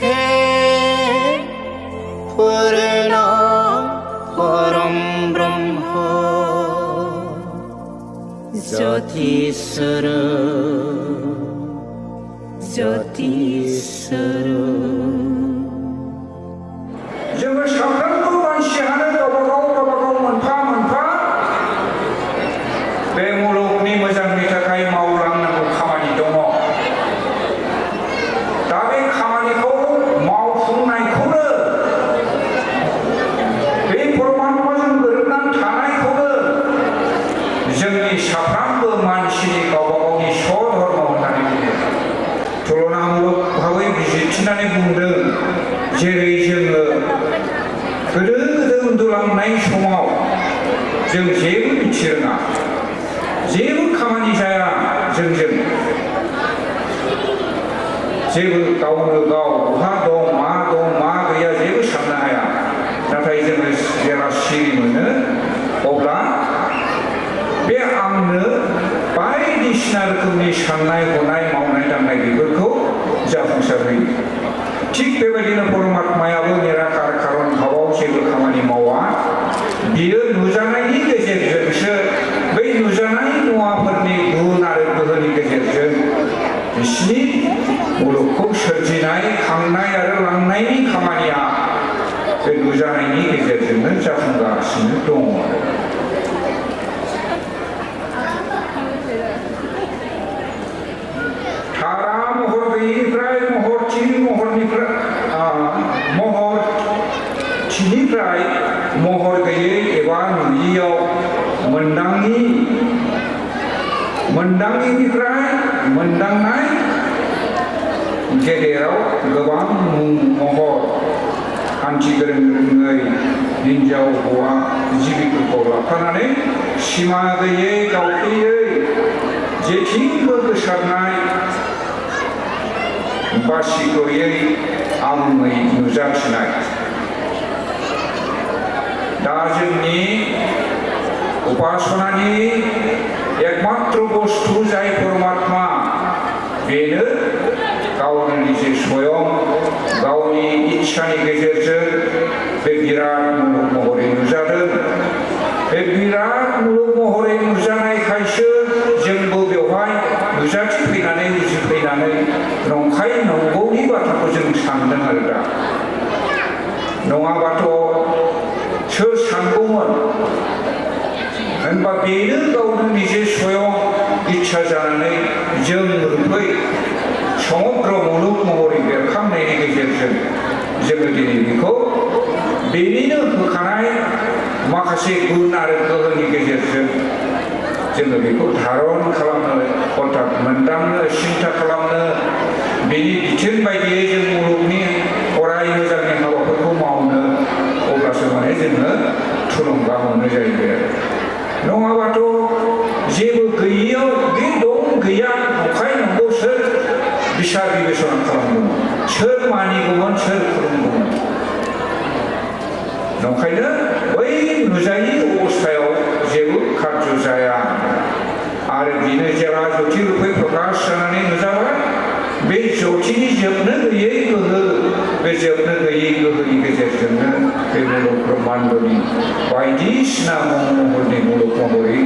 हे पूर्ण परम ब्रह्म ज्योतिस्वर जोङो साफ्रोमबो मानसियानो गावबागाव मोनफा मोनफा बे मुलुगनि मोजांनि थाखाय मावलांनांगौ खामानि दङ। दा बे खामानिखौ मावफुंनायखौनो बे परमात्माजों गोरोबनानै थानायखौनो जोंनि साफ्रोमबो मानसिनि गावबागावनि स्वधर्म होननानै बुङो। तुलनामूलक भाबै बिजिरथिनानै बुंदों जेरै जोङो गोदो उन्दुलांनाय समाव जों जेबो मिथिरोङा, जेबो खामानि जाया जोंजों, जेबो गावनो गाव बहा दं मा गैया जेबो साननो हाया। नाथाय जोङो जेब्ला सिरि मोनो अब्ला बे आंनो बायदिसिना रोखोमनि साननाय हनाय मावनाय दांनाय बेफोरखौ जाफुंसार होयो। थिग बेबायदिनो परमात्मायाबो निराकार खारन भावाव जेबो खामानि मावा। बियो नुजानायनि गेजेरजोंसो बै नुजानाय मुवाफोरनि गुन आरो गोहोनि गेजेरजों बिसिनि मुलुगखौ सोरजिनाय, खांनाय आरो लांनायनि खामानिया बे नुजानायनि गेजेरजोंनो जाफुंगासिनो दङ। थारा महर गैयिनिफ्राय महरथिनिफ्राय महर गैयै एबा नुयियाव मोनदाङिनिफ्राय मोनदांनाय गेदेराव गोबां मुं महर हान्थि गोरोङै हिन्जाव हौवा जिबिफोरखौ लाफानानै सिमा गैयै गावख्रियै जेथिंबो गोसारनाय बासि गैयै आबुङै नुजाथिनाय। दा जोंनि उपासनानि एकमात्र बस्तु जाय परमात्मा बेनो गावनो निजे स्वयं गावनि इच्छानि गेजेरजों बे बिराट मुलुग महरै नुजादों। बे बिराट मुलुग महरै नुजानायखायसो जोंबो बेवहाय नुजाथिफैनानै उजिफैनानै नंखाय नंगौनि बाथ्राखौ जों सानदों आरो दा। नङाबाथ' सोर सानगौमोन? होनबा बेनो गावनो निजे स्वयं इच्छा जानानै जों रुपै समग्र मुलुग महरै बेरखांनायनि गेजेरजों जोङो दिनै बेखौ बेनिनो होखानाय माखासे गुन आरो गोहोनि गेजेरजों जोङो बेखौ धारन खालामनो, अर्थात मोनदांनो, सिन्था खालामनो, बेनि बिथोन बायदियै जों मुलुगनि अराय मोजांनि हाबाफोरखौ मावनो अब्लासो माने जोङो थुलुंगा मोनो जाहैबाय आरो। नङाबाथ' जेबो गैयियाव बे दं गैया नंखाय नंगौ सोर बिसार बिबेसना खालामगौमोन, सोर मानिगौमोन, सोर खुलुमगौमोन? नंखायनो बै नुजायै अबस्थायाव जेबो कार्य जाया। आरो बेनो जेला ज्योति रुपै प्रकाश जानानै नुजाबाय, बे ज्योतिनि जोबनो गैयै गोहो, बे जोबनो गैयै गोहोनि गेजेरजोंनो बे मुलुग ब्रह्माण्डनि बायदिसिना महरनि मुलुग महरै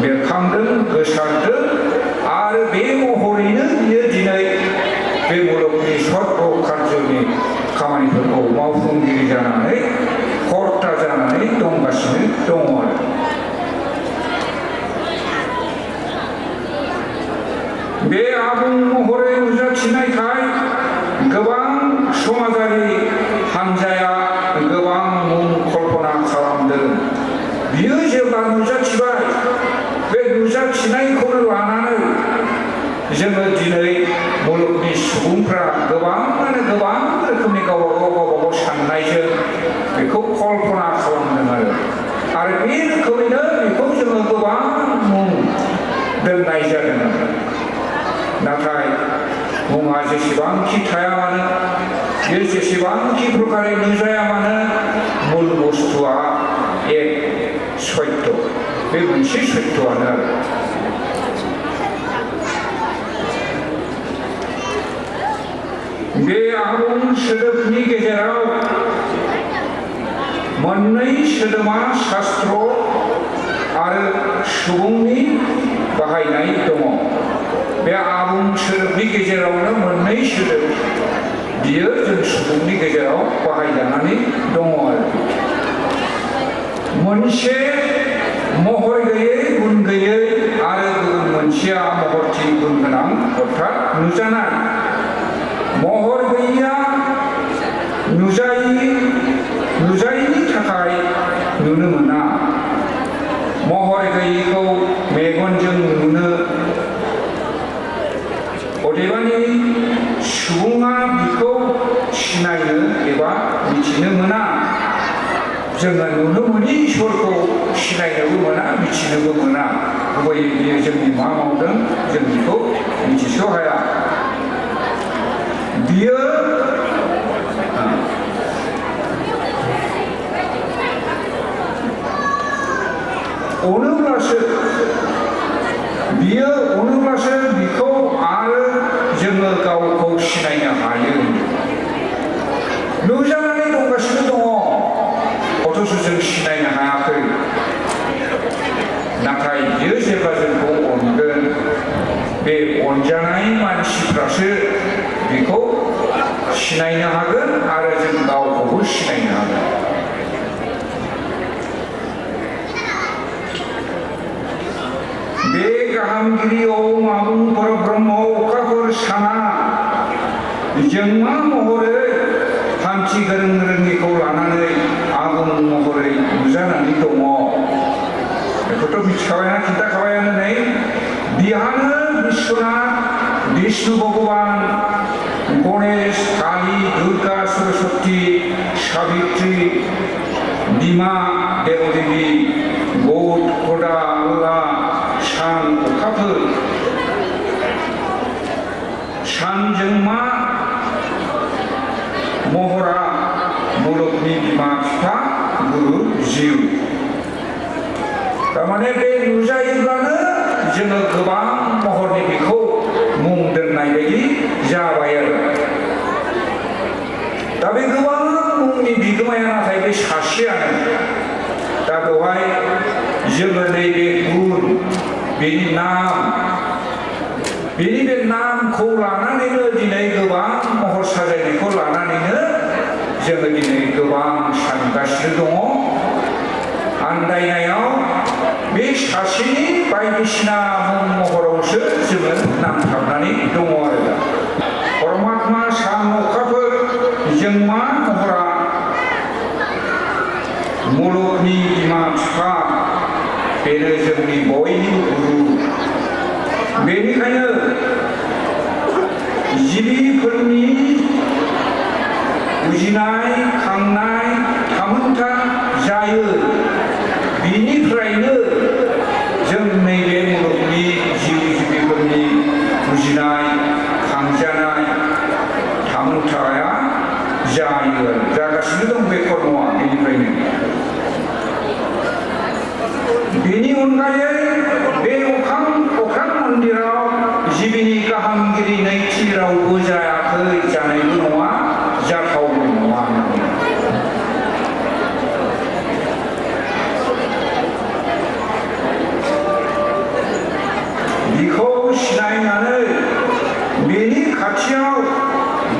बेरखांदों, गोसारदों। आरो बे महरैनो बियो दिनै बे मुलुगनि सर्व कार्यनि खामानिफोरखौ मावफुंगिरि जानानै कर्ता जानानै दंगासिनो दङ आरो। बे आबुं महरै नुजाथिनायखाय गोबां समाजारि हान्जाया गोबां मुं कल्पना खालामदों। बियो जेब्ला नुजाथिबाय, बे नुजाथिनायखौनो लानानै जोङो दिनै मुलुगनि सुबुंफ्रा गोबाङानो गोबां रोखोमनि गावबागाव साननायजों बेखौ कल्पना खालामदों आरो बे रोखोमैनो बेखौ जोङो गोबां मुं दोननाय जादों। नाथाय मुङा जेसेबांखि थाया मानो, बे जेसेबांखि प्रकारै नुजाया मानो, मुल बुस्थुआ एक सत्य, बे मोनसे सत्यआनो आरो। बे आबुं सोदोबनि गेजेराव मोननै सोदोबा शास्त्र आरो सुबुंनि बाहायनाय दङ। बे आबुं सोदोबनि गेजेरावनो मोननै सोदोब बियो जों सुबुंनि गेजेराव बाहायजानानै दङ आरो मोनसे महर गैयै गुन गैयै आरो गुबुन मोनसेया महरथि गुन गोनां अर्थात नुजानाय। महर गैयैया नुजायैनि थाखाय नुनो मोना। महर गैयैखौ मेगनजों नुनो अदेबानि सुबुङा बिखौ सिनायनो एबा मिथिनो मोना। जोङो नुनो मोनि इसोरखौ सिनायनोबो मोना मिथिनोबो मोना। गुबैयै बियो जोंनि मा मावदों जों बेखौ मिथिस' हाया। बियो अनोब्लासो बिखौ आरो जोङो गावखौ सिनायनो हायो। नुजानानै दंगासिनो दङ अथ'स' जों सिनायनो हायाखै। नाथाय बियो जेब्ला जोंखौ अनगोन बे अनजानाय मानसिफ्रासो बेखौ सिनायनो हागोन आरो जों गावखौबो सिनायनो हागोन। बे गाहामगिरियाव आबुं परब्रह्म अखाफोर साना जोंमा महरै हान्थि गोरोंनिखौ लानानै आबुं महरै नुजानानै दङ। बेखौथ' मिथिखाबायना खिन्थाखाबायानो नै बिहानो बिश्वनाथ विष्णु भगवान गणेश काली दुर्गा सरस्वती सावित्री बिमा देवदेवी गौत खदा आल्लाह सान अखाफोर सानजोंमा महरा मुलुगनि बिमा बिफा गुरु जिउ। थारमाने बे नुजायोब्लानो जोङो गोबां महरनि बेखौ मुं दोननाय बायदि जाबाय आरो। दा बे गोबां मुंनि बिगोमाया नाथाय बे सासेयानो। दा बेवहाय जोङो नैबे गुन बेनि नाम बेनि बे नामखौ लानानैनो दिनै गोबां महर साजायनायखौ लानानैनो जोङो दिनै गोबां सानगासिनो दङ। आन्दायनायाव बे सासेनि बायदिसिना मुं महरावसो जोङो नांथाबनानै दङ आरो। दा परमात्मा सान अखाफोर जोंमा महरा मुलुगनि बिमा बिफा बेनो जोंनि बयनिबो गुरु। बेनिखायनो जिबिफोरनि बुजिनाय खांनाय थामोन्था जायो। बिनिफ्रायनो जों नैबे मुलुगनि जिउ जिबिफोरनि बुजिनाय खांजानाय थामोन्थाया जायो। जागासिनो दं बे कर्मआ बेनिफ्रायनो। बेनि अनगायै बे अख्रां मन्दिराव जिबिनि गाहामगिरि नैथि रावबो जायाखै, जानायबो नङा, जाथावबो नङा। बिखौ सिनायनानै बेनि खाथियाव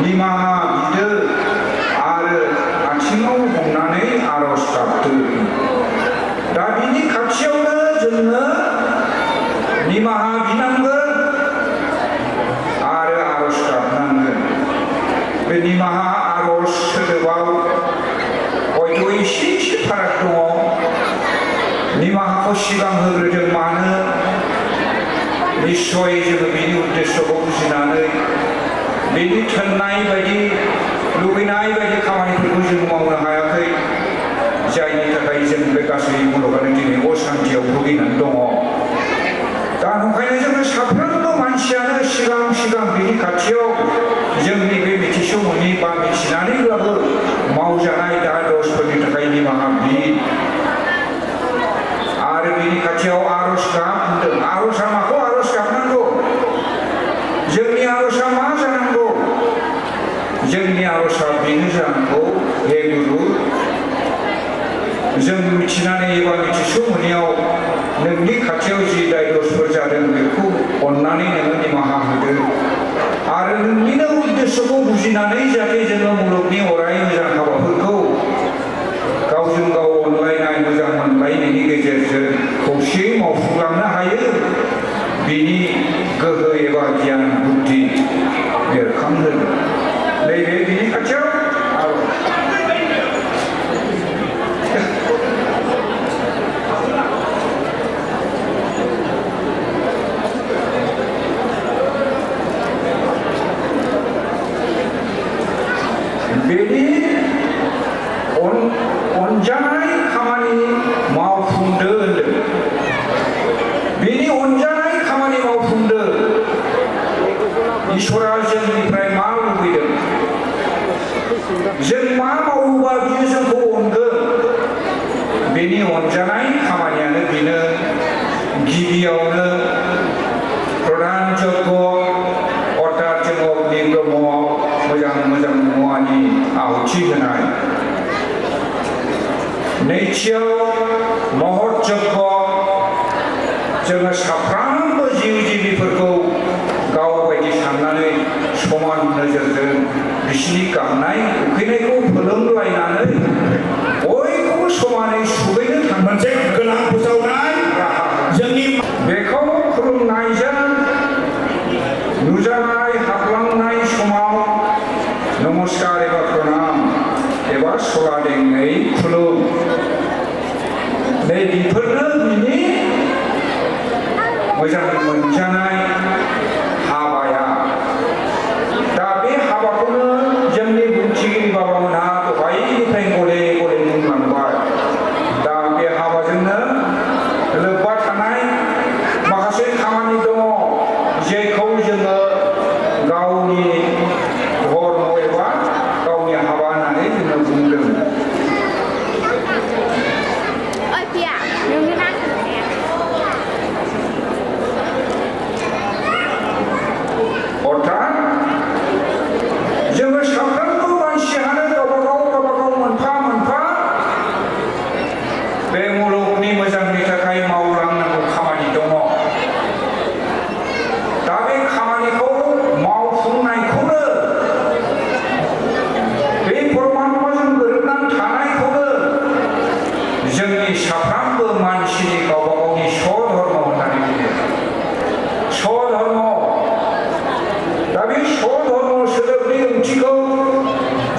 निमाहा बिदो आरो आथिङाव हमनानै आरज गाबदो। दा बिनि खाथियावनो जोङो निमाहा बिनांगोन आरो आरज गाबनांगोन। बे निमाहा आरज सोदोबाव हयथ' एसे फाराग दङ। निमाहाखौ सिगां होग्रोदों मानो? निस्सय जोङो बेनि उद्देश्यखौ बुजिनानै बेनि थोननाय बायदि लुबैनाय बायदि खामानिफोरखौ जों मावनो हायाखै, जायनि थाखाय जों बे गासै मुलुगानो दिनै असान्तियाव भुगिनानै दङ। दा ओंखायनो जोङो साफ्रोमबो मानसियानो सिगां बेनि खाथियाव जोंनि बे मिथिस' मोनि बा मिथिनानैब्लाबो मावजानाय दाय दसफोरनि थाखाय निमाहा बि आरो बेनि खाथियाव आरज गाब होनदों। आरजआ माखौ आरज गाबनांगौ? जोंनि आरजआ मा जानांगौ? जोंनि आर'जआ बेनो जानांगौ हे गुरु जों मिथिनानै एबा मिथिस' मोनैयाव नोंनि खाथियाव जि दाय दसफोर जादों बेखौ अननानै नोङो निमाहा होदो आरो नोंनिनो उद्देश्यखौ बुजिनानै जाहाथे जोङो मुलुगनि अराय मोजां हाबाफोरखौ गावजों गाव अनलायनाय मोजां मोनलायनायनि गेजेरजों खौसेयै मावफुंलांनो हायो बिनि गोहो एबा गियान बुद्धि बेरखांहोदो नैबे बिनि खाथियाव बेनि अनजानाय खामानि मावफुंदो होनदों बेनि अनजानाय खामानि मावफुंदो इसोरा जोंनिफ्राय मा लुबैदों जों मा मावोबा बियो जोंखौ अनगोन बेनि अनजानाय खामानियानो बेनो गिबियावनो प्रधान यज्ञ अर्थात जोङो अग्नि ब्रह्मआव मोजां मोजां मुवानि आहुति होनाय नैथियाव महत यज्ञ जोङो साफ्रोमबो जिउ जिबिफोरखौ गाव बायदि साननानै समान नोजोरजों बिसिनि गांनाय उखैनायखौ फोलोमलायनानै बयखौबो समानै सुबैनो मोनसे गोनां फोसावनाय जोंनि बेखौ खुलुमनायजों नुजानाय हाबलांनाय समाव नमस्कार एबा प्रणाम एबा सलादेङै खुलुम नै बेफोरनो बिनि मोजां मोनजानाय हाबाया दा बे हाबाखौनो जोंनि बुंथिगिरि बाबामोनहा दहायनिफ्राय गले गले बुंलांबाय दा बे हाबाजोंनो लोब्बा थानाय माखासे खामानि दङ जेखौ जोङो गावनि धर्म एबा गावनि हाबा होननानै जोङो बुंदों अर्थात जोङो साफ्रोमबो मानसियानो गावबागाव मोनफा मोनफा बे मुलुगनि मोजांनि थाखाय मावलांनांगौ खामानि दङ दा बे खामानिखौ मावफुंनायखौनो बे परमात्माजों गोरोबनानै थानायखौनो जोंनि साफ्रोमबो मानसिनि गावबा गावनि स्वधर्म होननानै बुङो स्वधर्म दा बे स्वधर्म सोदोबनि ओंथिखौ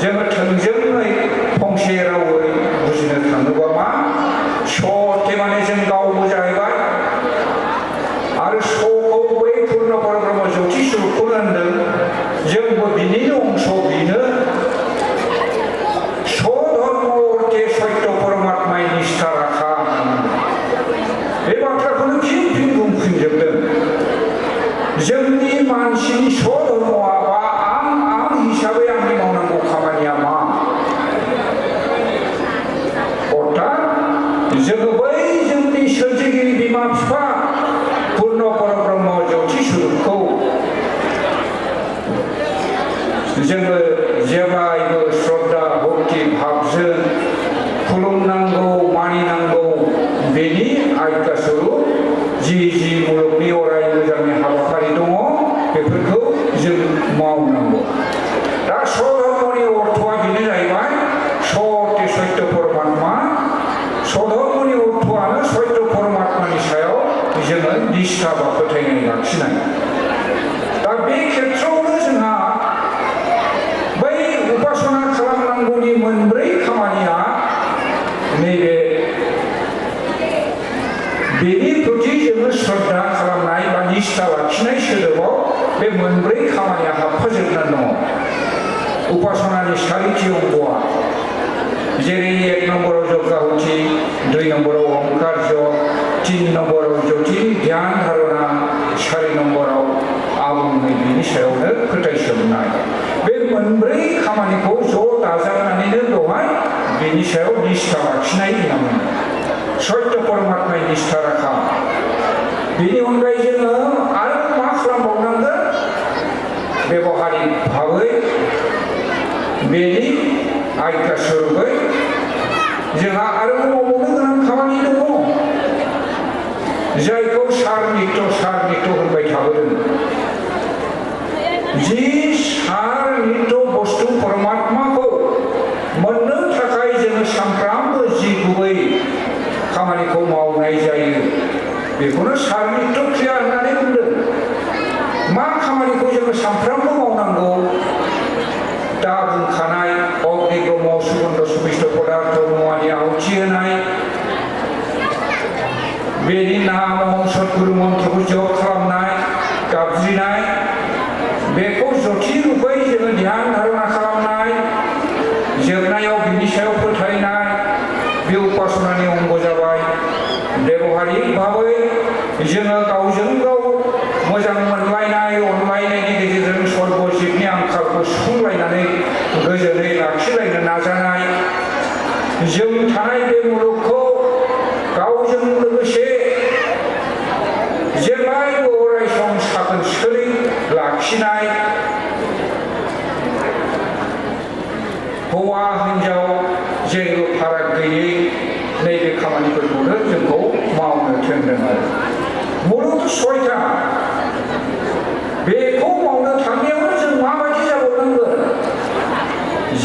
जोङो थोंजोङै फंसे रावै बुजिनो थाङोबा मा सते माने जों गावबो जाहैबाय आरो सखौ बै पुर्ण परब्रह्म ज्योति स्वरूपखौनो होनदों जोंबो बिनिनो अंश बेनो स्वधर्म अर्थे सत्य परमात्माय निष्ठा राखा बे बाथ्राखौनो फिन फिन बुंफिनजोबदों जोंनि मानसिनि स्वधर्मआ बा आं हिसाबै आंनि मावनांगौ खामानिया मा अर्थात जोङो बै जोंनि सोरजिगिरि बिमा बिफा पुर्ण परब्रह्म ज्योति स्वरूपखौ जोङो जेब्लायबो श्रद्धा भक्ति भाबजों खुलुमनांगौ मानिनांगौ बेनि आज्ञा स्वरूप जि मुलुगनि अराय मोजांनि हाबाफारि दङ बेफोरखौ जों मावनांगौ दा स्वधर्मनि अर्थआ बेनो जाहैबाय सत्य सत्य परमात्मा स्वधर्मनि अर्थआनो सत्य परमात्मानि सायाव जोङो निष्ठा बा फोथायनाय लाखिनाय दा बे खेत्रआवनो जोंहा बै उपासना खालामनांगौनि मोनब्रै खामानिया नैबे बेनि प्रति जोङो श्रद्धा खालामनाय बा निष्ठा लाखिनाय सोदोबाव बे मोनब्रै खामानिया हाबफाजोबनानै दङ उपासनानि सारिथि अंगआ जेरै 1 नम्बराव जग्गाहुति 2 नम्बराव ओंकार जप 3 नम्बराव ज्योतिनि ध्यान धारणा 4 नम्बराव आबुङै बिनि सायावनो फोथायसोमनाय बे मोनब्रै खामानिखौ ज' दाजाबनानैनो दहाय बेनि सायाव निष्ठा लाखिनाय होनना सत्य परमात्माय निष्ठा राखा बेनि अनगायै जोङो आरो मा खालामबावनांगोन बेबहारिक भाबै बेनि आयदा स्वरुपै जोंहा आरोबाव मावबावनो गोनां खामानि दङ जायखौ सार नित्य होनबाय थाबोदों जि सार नित्य बस्तु परमात्माखौ मोननो थाखाय जोङो सानफ्रामबो जि गुबै खामानिखौ मावनाय जायो बेखौनो सार नित्य क्रिया होननानै बुंदों मा खामानिखौ जोङो सानफ्रामबो मावनांगौ दा बुंखानाय अग्नि ब्रह्म सुगन्ध सुमिष्ट पदार्थ मुवानि आहुति होनाय बेनि नाम सद्गुरु मन्त्रखौ जप खालामनाय गाबज्रिनाय बेखौ जथि रुपै जोङो ध्यान धारणा खालामनाय जोबनायाव बिनि सायाव फोथायनाय बे उपासनानि अंग जाबाय बेवहारिक भाबै जोङो गावजों गाव मोजां मोनलायनाय अनलायनायनि गेजेरजों सर्ग जिबनि आंखालखौ सुफुंलायनानै गोजोनै लाखिलायनो नाजानाय जों थानाय बे मुलुगखौ गावजों लोगोसे जेब्लायबो अरायसम साखोन सिखोनै लाखिनाय हौवा हिन्जाव जेबो फाराग गैयै नैबे खामानिफोरखौनो जोंखौ मावनो थिनदों आरो मुलुग सयथा बेखौ मावनो थांनायावनो जों माबायदि जाबावनांगोन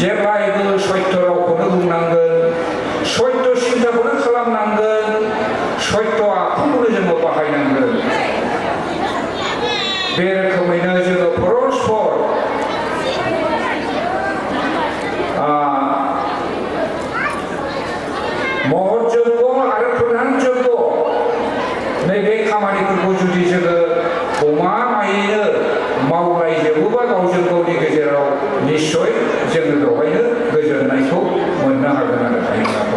जेब्लायबो सत्य रावखौनो बुंनांगोन सत्य सिन्थाखौनो खालामनांगोन सत्य आखुखौनो जोङो बाहायनांगोन बे रोखोमैनो जोङो परस्पर महर जग्य आरो प्रधान जग्य नैबे खामानिफोरखौ जुदि जोङो गमामायैनो मावलायजोबोबा गावजों गावनि गेजेराव निस्सय जोङो बेवहायनो गोजोननायखौ मोननो हागोन आरो हायोब्लाथ'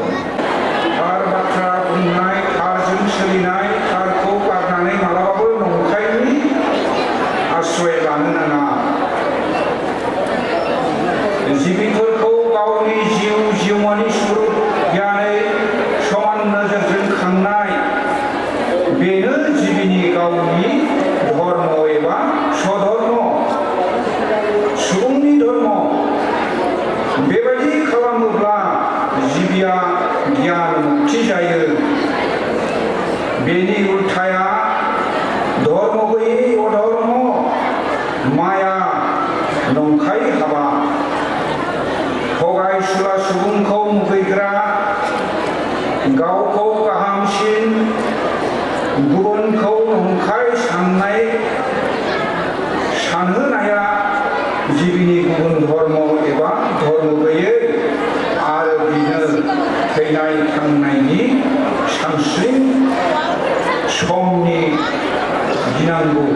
थार बाथ्रा बुंनाय थारजों सोलिनाय थारखौ गारनानै मालाबाबो नंखायनि आश्रय लानो नाङा जिबिफोरखौ गावनि जिउमानि स्वरुप गियानै समान नोजोरजों खांनाय बेनो जिबिनि गावनि धर्म एबा स्वधर्म सुबुंनि धर्म बेबायदि खालामोब्ला जिबिया गियान मुक्ति जायो बेनि उल्थाया धर्म गैयै अधर्म माया नंखाय हाबा थगाय सुला सुबुंखौ मुगैग्रा गावखौ गाहामसिन गुबुनखौ नंखाय सानहोनाया जिबिनि गुबुन धर्म एबा धर्म गैयै आरो बिनो थैनाय थांनायनि सानस्रि समनि गिनांगौ